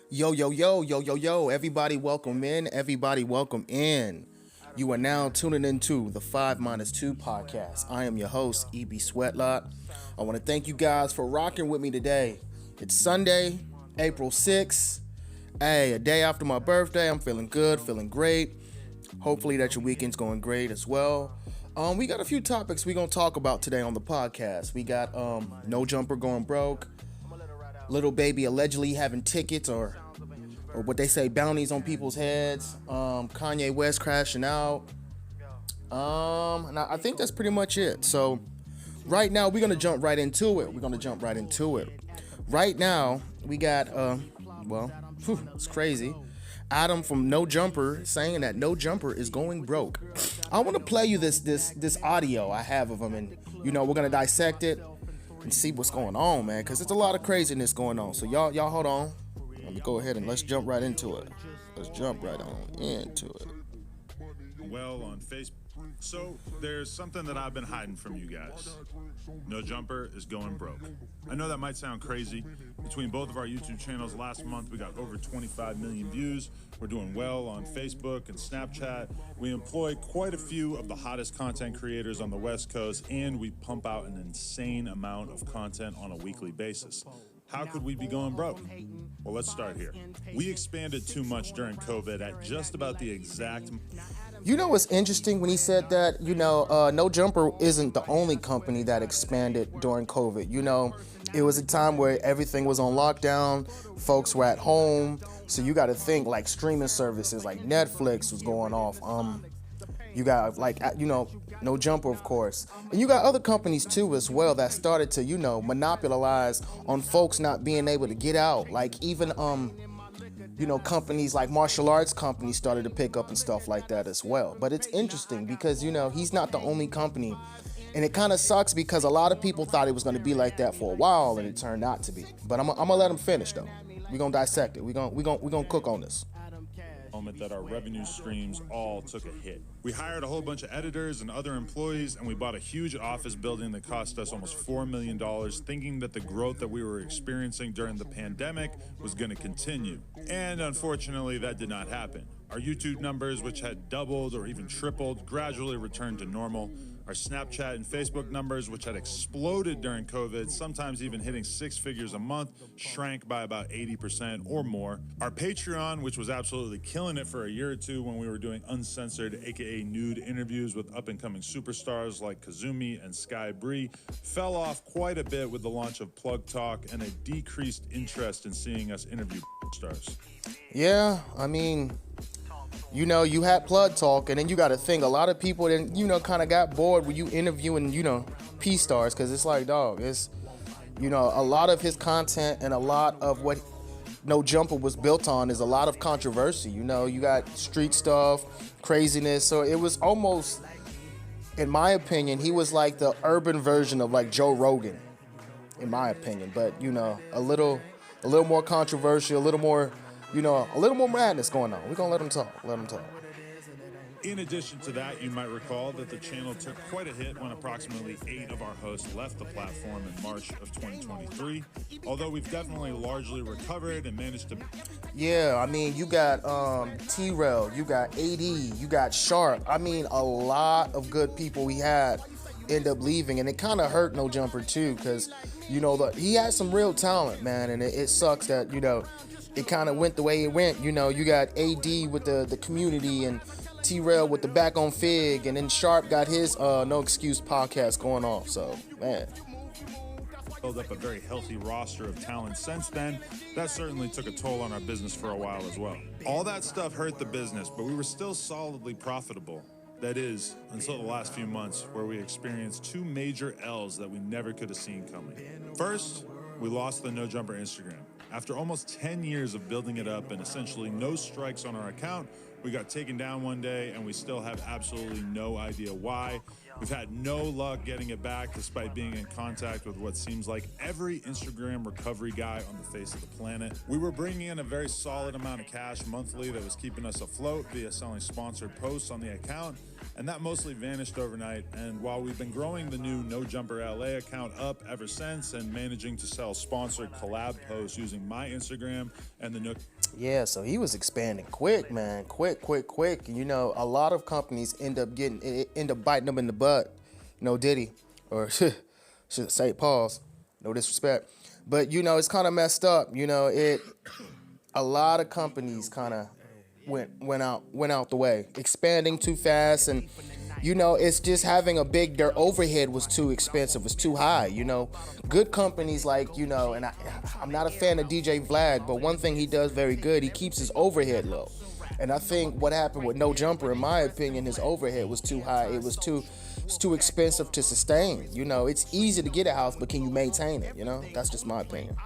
Yo, yo, yo, yo, yo, yo, everybody welcome in. Everybody welcome in. You are now tuning into the 5minusTwo podcast. I am your host, EB Sweatlot. I want to thank you guys for rocking with me today. It's Sunday, April 6th. Hey, a day after my birthday. I'm feeling good, feeling great. Hopefully that your weekend's going great as well. We got a few topics we're going to talk about today on the podcast. We got No Jumper going broke. lilbaby allegedly having tickets or what they say bounties on people's heads. Kanye West crashing out. And I think that's pretty much it. So right now we're gonna jump right into it. Right now we got it's crazy. Adam from No Jumper saying that No Jumper is going broke. I want to play you this audio I have of him, and we're gonna dissect it and see what's going on, man, because it's a lot of craziness going on. So y'all hold on. Let me go ahead and let's jump right into it. Let's jump right on into it. Well, on Facebook. So there's something that I've been hiding from you guys. No Jumper is going broke. I know that might sound crazy. Between both of our YouTube channels last month, we got over 25 million views. We're doing well on Facebook and Snapchat. We employ quite a few of the hottest content creators on the West Coast, and we pump out an insane amount of content on a weekly basis. How could we be going broke? Well, let's start here. We expanded too much during COVID at just about the exact... What's interesting when he said that, No Jumper isn't the only company that expanded during COVID. It was a time where everything was on lockdown, folks were at home, so you got to think like streaming services like Netflix was going off. You got No Jumper, of course. And you got other companies too as well that started to, monopolize on folks not being able to get out. Like even companies like martial arts companies started to pick up and stuff like that as well. But it's interesting because, he's not the only company. And it kind of sucks because a lot of people thought it was going to be like that for a while, and it turned out to be. But I'm going to let him finish, though. We're going to dissect it. We're gonna cook on this. Moment that our revenue streams all took a hit. We hired a whole bunch of editors and other employees, and we bought a huge office building that cost us almost $4 million, thinking that the growth that we were experiencing during the pandemic was going to continue. And unfortunately, that did not happen. Our YouTube numbers, which had doubled or even tripled, gradually returned to normal. Our Snapchat and Facebook numbers, which had exploded during COVID, sometimes even hitting 6 figures a month, shrank by about 80% or more. Our Patreon, which was absolutely killing it for a year or two when we were doing uncensored, aka nude interviews with up-and-coming superstars like Kazumi and Sky Bree, fell off quite a bit with the launch of Plug Talk and a decreased interest in seeing us interview stars. Yeah, I mean... you had Plug Talk, and then you got to think a lot of people then, kind of got bored with you interviewing, P-stars, because it's like, dog, it's, a lot of his content and a lot of what No Jumper was built on is a lot of controversy. You got street stuff, craziness, so it was almost, in my opinion, he was like the urban version of like Joe Rogan, in my opinion, but, a little more controversial, a little more madness going on. We're going to let him talk. In addition to that, you might recall that the channel took quite a hit when approximately 8 of our hosts left the platform in March of 2023, although we've definitely largely recovered and managed to... Yeah, I mean, you got T-Rail, you got AD, you got Sharp. I mean, a lot of good people we had end up leaving, and it kind of hurt No Jumper too, because, he had some real talent, man, and it sucks that, it kind of went the way it went. You got AD with the community and T-Rail with the Back on Fig, and then Sharp got his No Excuse podcast going off. So, man. Built up a very healthy roster of talent since then. That certainly took a toll on our business for a while as well. All that stuff hurt the business, but we were still solidly profitable. That is, until the last few months, where we experienced 2 major L's that we never could have seen coming. First, we lost the No Jumper Instagram. After almost 10 years of building it up and essentially no strikes on our account, we got taken down one day, and we still have absolutely no idea why. We've had no luck getting it back, despite being in contact with what seems like every Instagram recovery guy on the face of the planet. We were bringing in a very solid amount of cash monthly that was keeping us afloat via selling sponsored posts on the account, and that mostly vanished overnight. And while we've been growing the new No Jumper LA account up ever since and managing to sell sponsored collab posts using my Instagram and the Nook. Yeah, so he was expanding quick, man. Quick. And, a lot of companies end up biting them in the butt. Diddy, or should say pause. No disrespect. But, it's kind of messed up. A lot of companies kind of went out the way, expanding too fast, and it's just having their overhead was too expensive, was too high. Good companies like and I'm not a fan of DJ Vlad, but one thing he does very good, he keeps his overhead low. And I think what happened with No Jumper, in my opinion, his overhead was too high. It's too expensive to sustain. It's easy to get a house, but can you maintain it? That's just my opinion.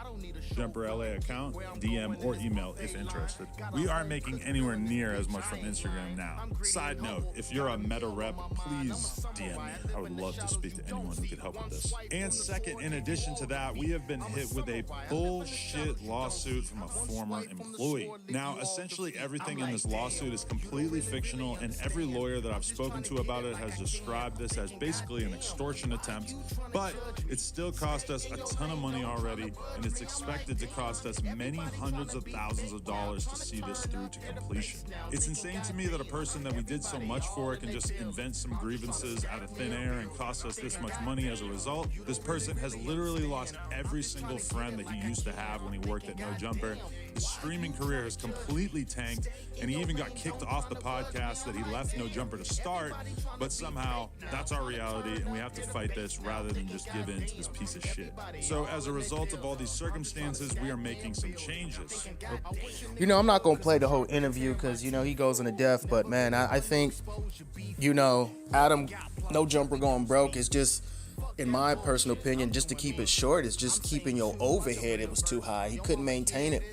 Jumper LA account, DM or email if interested. We aren't making anywhere near as much from Instagram now. Side note, if you're a Meta rep, please DM me. I would love to speak to anyone who could help with this. And second, in addition to that, we have been hit with a bullshit lawsuit from a former employee. Now, essentially everything in this lawsuit is completely fictional, and every lawyer that I've spoken to about it has described this as basically an extortion attempt, but it's still cost us a ton of money already, and it's expected to cost us many hundreds of thousands of dollars to see this through to completion. It's insane to me that a person that we did so much for can just invent some grievances out of thin air and cost us this much money as a result. This person has literally lost every single friend that he used to have when he worked at No Jumper. His streaming career has completely tanked, and he even got kicked off the podcast that he left No Jumper to start, but somehow that's our reality, and we have to fight this rather than just give in to this piece of shit. So as a result of all these circumstances, we are making some changes. I'm not going to play the whole interview because, he goes into depth, but man, I think, Adam No Jumper going broke is just, in my personal opinion, just to keep it short, is just keeping your overhead. It was too high. He couldn't maintain it.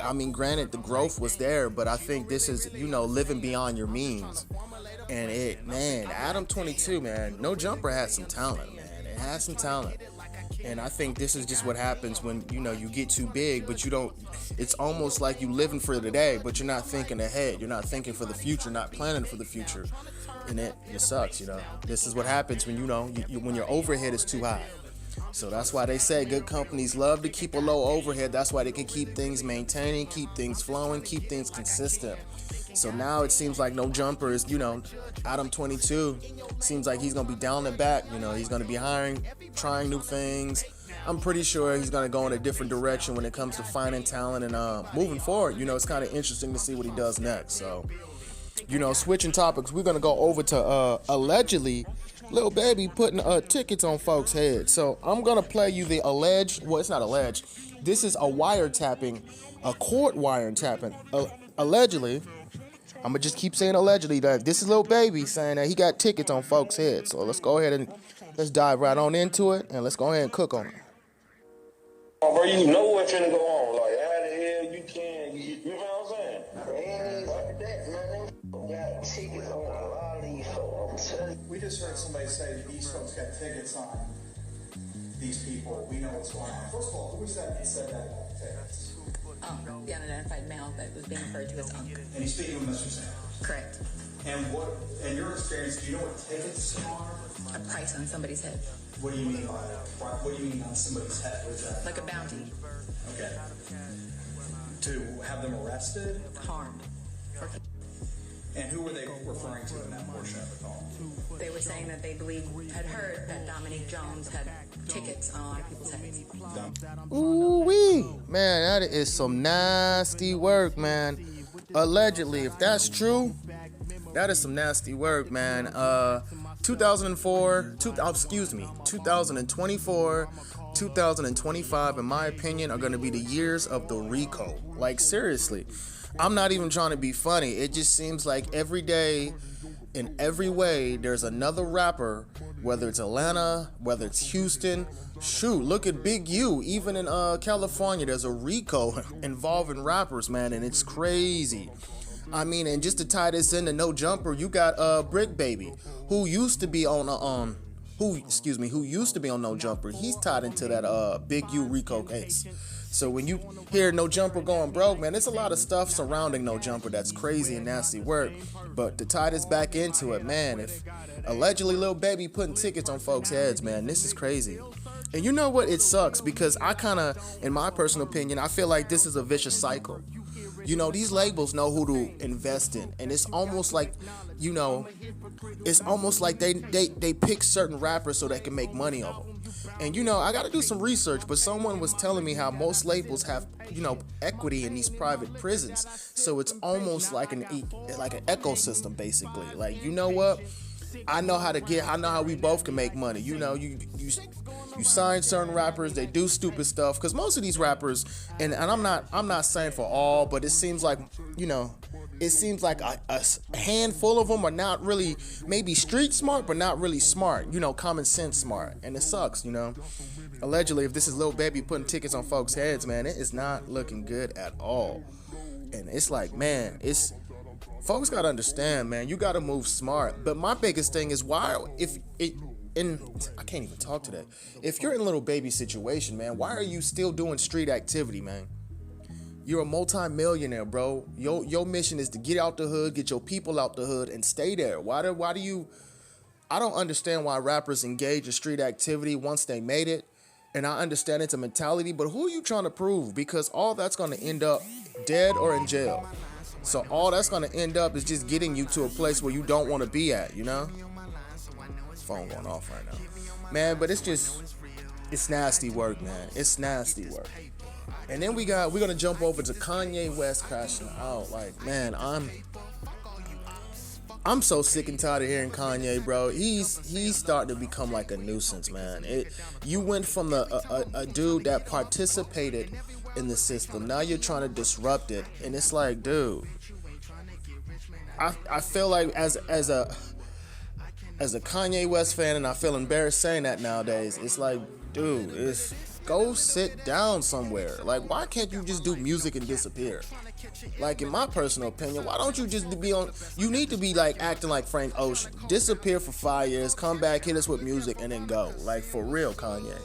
I mean, granted, the growth was there, but I think this is, living beyond your means. And Adam 22, man, No Jumper had some talent, man. It has some talent. And I think this is just what happens when, you get too big, but you don't, it's almost like you living for today, but you're not thinking ahead. You're not thinking for the future, not planning for the future. And it sucks, This is what happens when, when your overhead is too high. So that's why they say good companies love to keep a low overhead. That's why they can keep things maintaining, keep things flowing, keep things consistent. So now it seems like No Jumper is, Adam 22 seems like he's going to be down the back. He's going to be hiring, trying new things. I'm pretty sure he's going to go in a different direction when it comes to finding talent and moving forward. It's kind of interesting to see what he does next. So, switching topics, we're going to go over to allegedly Lil Baby putting tickets on folks' heads. So I'm going to play you the it's not alleged. This is a court wiretapping. Allegedly, I'm going to just keep saying allegedly, that this is Lil Baby saying that he got tickets on folks' heads. So let's go ahead and let's dive right on into it, and let's go ahead and cook on it. Bro, you know what's finna go on. Like, how the hell you can, you know what I'm saying? Man, like that, man. They got tickets on a lot of these folks. I'm telling you. We just heard somebody say that these folks got tickets on these people. We know what's going on. First of all, who was that said that about tickets? The unidentified male that was being referred to as Unc. And he's speaking with Mr. Sam. Correct. And what, in your experience, do you know what tickets are? A price on somebody's head. What do you mean by that? What do you mean on somebody's head? What is that? Like a bounty. Okay. To have them arrested? Harmed. And who were they referring to in that portion of the call? They were saying that they had heard that Dominique Jones had tickets on a lot of people's heads. Ooh-wee. Man, that is some nasty work, man. Allegedly, if that's true, that is some nasty work, man. 2024, 2024, 2025, in my opinion, are going to be the years of the RICO. Like, seriously. I'm not even trying to be funny. It just seems like every day, in every way, there's another rapper, whether it's Atlanta, whether it's Houston. Shoot, look at Big U. Even in California, there's a RICO involving rappers, man, and it's crazy. I mean, and just to tie this into No Jumper, you got Brick Baby, who used to be on who used to be on No Jumper. He's tied into that Big U RICO case. So when you hear No Jumper going broke, man, there's a lot of stuff surrounding No Jumper that's crazy and nasty work. But to tie this back into it, man, if allegedly Lil Baby putting tickets on folks' heads, man, this is crazy. And you know what? It sucks because I kind of, in my personal opinion, I feel like this is a vicious cycle. You know, these labels know who to invest in, and it's almost like, you know, it's almost like they pick certain rappers so they can make money off them. And you know, I got to do some research, but someone was telling me how most labels have, you know, equity in these private prisons, so it's almost like an ecosystem basically. Like, you know what? I know how we both can make money. You know, you sign certain rappers, they do stupid stuff, because most of these rappers, and I'm not saying for all, but it seems like, you know, it seems like a handful of them are not really, maybe street smart, but not really smart, you know, common sense smart, and it sucks, you know. Allegedly, if this is Lil Baby putting tickets on folks' heads, man, it is not looking good at all. And it's like, man, folks gotta understand, man, you gotta move smart. But my biggest thing is I can't even talk today. If you're in Lil Baby's situation, man, why are you still doing street activity, man? You're a multi-millionaire, bro. Your mission is to get out the hood, get your people out the hood, and stay there. Why do you? I don't understand why rappers engage in street activity once they made it. And I understand it's a mentality, but who are you trying to prove? Because all that's going to end up dead or in jail. So all that's going to end up is just getting you to a place where you don't want to be at, you know? Phone going off right now. Man, but it's nasty work, man. It's nasty work. And then we're going to jump over to Kanye West crashing out. Like, man, I'm so sick and tired of hearing Kanye, bro. He's starting to become like a nuisance, man. You went from a dude that participated in the system. Now you're trying to disrupt it, and it's like, dude, I feel like as a Kanye West fan, and I feel embarrassed saying that nowadays. It's like, dude, go sit down somewhere. Like, why can't you just do music and disappear? Like, in my personal opinion, why don't you just be on? You need to be like acting like Frank Ocean. Disappear for 5 years, come back, hit us with music, and then go. Like, for real, Kanye.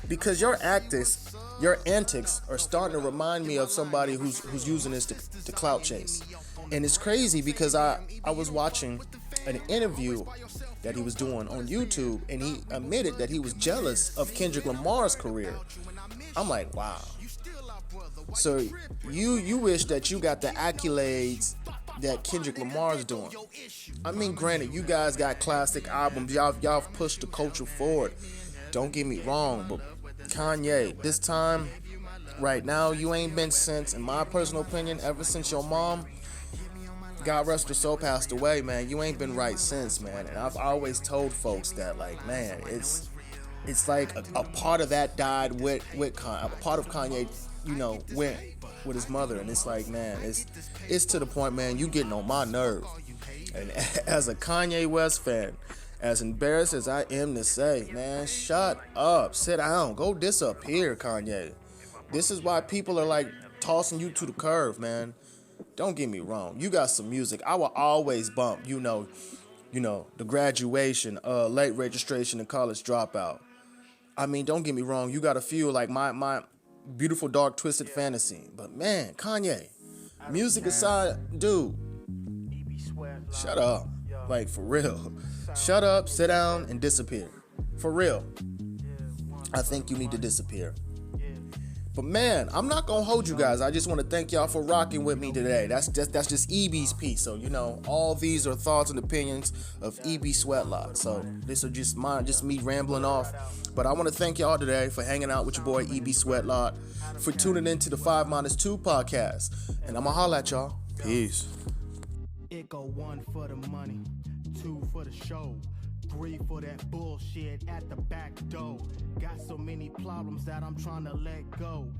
Because your antics are starting to remind me of somebody who's using this to clout chase. And it's crazy because I was watching an interview that he was doing on YouTube, and he admitted that he was jealous of Kendrick Lamar's career. I'm like, wow. So you wish that you got the accolades that Kendrick Lamar's doing. I mean, granted, you guys got classic albums. Y'all pushed the culture forward. Don't get me wrong, but Kanye, this time, right now, you ain't been since, in my personal opinion, ever since your mom, God rest her soul, passed away, man. You ain't been right since, man. And I've always told folks that, like, man, it's like a part of that died with Kanye. A part of Kanye, you know, went with his mother, and it's like, man, it's to the point, man, you getting on my nerve. And as a Kanye West fan, as embarrassed as I am to say, man, shut up, sit down, go disappear, Kanye. This is why people are like tossing you to the curve, man. Don't get me wrong, you got some music. I will always bump, you know, the graduation, late registration, and college dropout. I mean, don't get me wrong, you got a few like my beautiful dark twisted fantasy. But man, Kanye, music aside, dude, shut up. Like, for real. Shut up, sit down, and disappear. For real. I think you need to disappear. But man, I'm not gonna hold you guys. I just want to thank y'all for rocking with me today. That's just EB's piece. So, you know, all these are thoughts and opinions of EB Sweatlot. So this is just me rambling off. But I want to thank y'all today for hanging out with your boy EB Sweatlot, for tuning in to the 5minusTwo podcast. And I'ma holla at y'all. Peace. It go 1 for the money, 2 for the show, 3 for that bullshit at the back door. Got so many problems that I'm trying to let go.